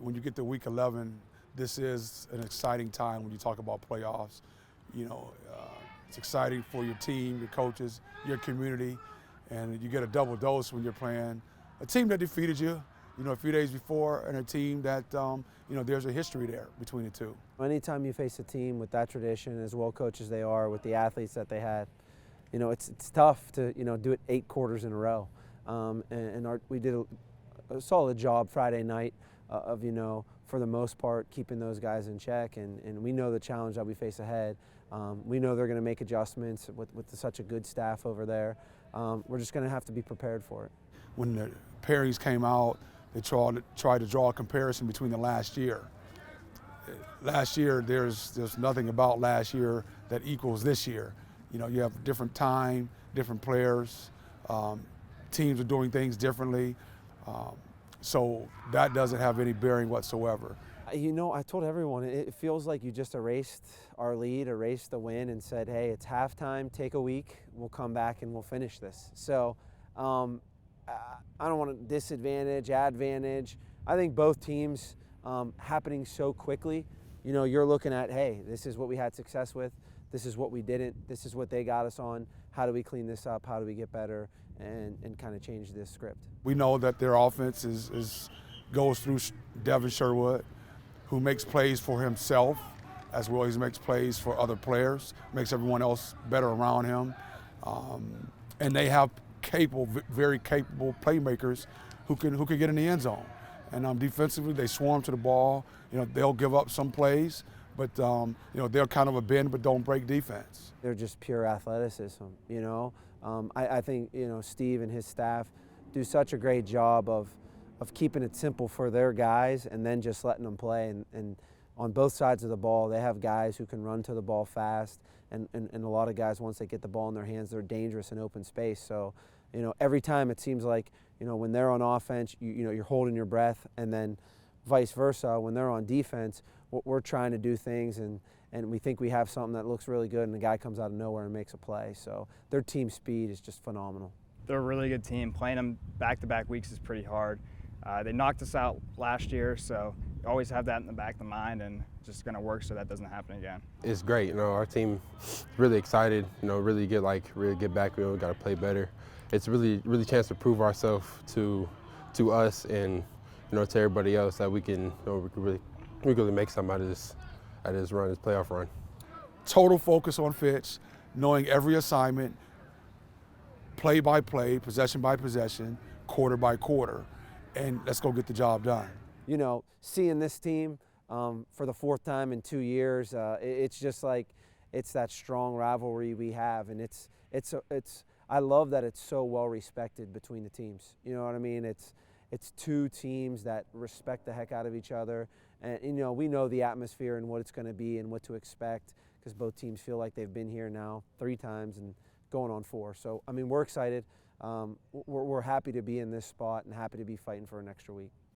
when you get to week 11, this is an exciting time when you talk about playoffs. It's exciting for your team, your coaches, your community, and you get a double dose when you're playing a team that defeated you, a few days before, and a team that, there's a history there between the two. Anytime you face a team with that tradition, as well coached as they are, with the athletes that they had, it's tough to, do it 8 quarters in a row. We did a solid job Friday night of, for the most part, keeping those guys in check, and we know the challenge that we face ahead. We know they're going to make adjustments with such a good staff over there. We're just going to have to be prepared for it. When the pairings came out, they tried to draw a comparison between the last year. Last year, there's nothing about last year that equals this year. You have different time, different players, teams are doing things differently. So that doesn't have any bearing whatsoever. I told everyone, it feels like you just erased our lead, erased the win, and said, hey, it's halftime, take a week, we'll come back and we'll finish this. So I don't want to disadvantage, advantage. I think both teams happening so quickly, you're looking at, hey, this is what we had success with, this is what we didn't, this is what they got us on, how do we clean this up, how do we get better, and kind of change this script. We know that their offense goes through Devin Sherwood, who makes plays for himself as well as makes plays for other players, makes everyone else better around him. And they have very capable playmakers who can get in the end zone. And defensively, they swarm to the ball. They'll give up some plays, but they're kind of a bend but don't break defense. They're just pure athleticism. I think Steve and his staff do such a great job of keeping it simple for their guys and then just letting them play. And on both sides of the ball, they have guys who can run to the ball fast, and a lot of guys, once they get the ball in their hands, they're dangerous in open space. So, every time it seems like, when they're on offense, you're holding your breath, and then vice versa, when they're on defense, we're trying to do things and we think we have something that looks really good, and the guy comes out of nowhere and makes a play. So their team speed is just phenomenal. They're a really good team. Playing them back-to-back weeks is pretty hard. They knocked us out last year, so you always have that in the back of the mind, and just going to work so that doesn't happen again. It's great. Our team really excited. Really get back. We got to play better. It's really a chance to prove ourselves to us and to everybody else that we can really make something out of this run, this playoff run. Total focus on Fitch, knowing every assignment, play by play, possession by possession, quarter by quarter, and let's go get the job done. Seeing this team for the 4th time in 2 years, it's just like it's that strong rivalry we have, and I love that it's so well respected between the teams. You know what I mean? It's two teams that respect the heck out of each other, and we know the atmosphere and what it's going to be and what to expect, because both teams feel like they've been here now 3 times and going on 4. So we're excited. We're happy to be in this spot and happy to be fighting for an extra week.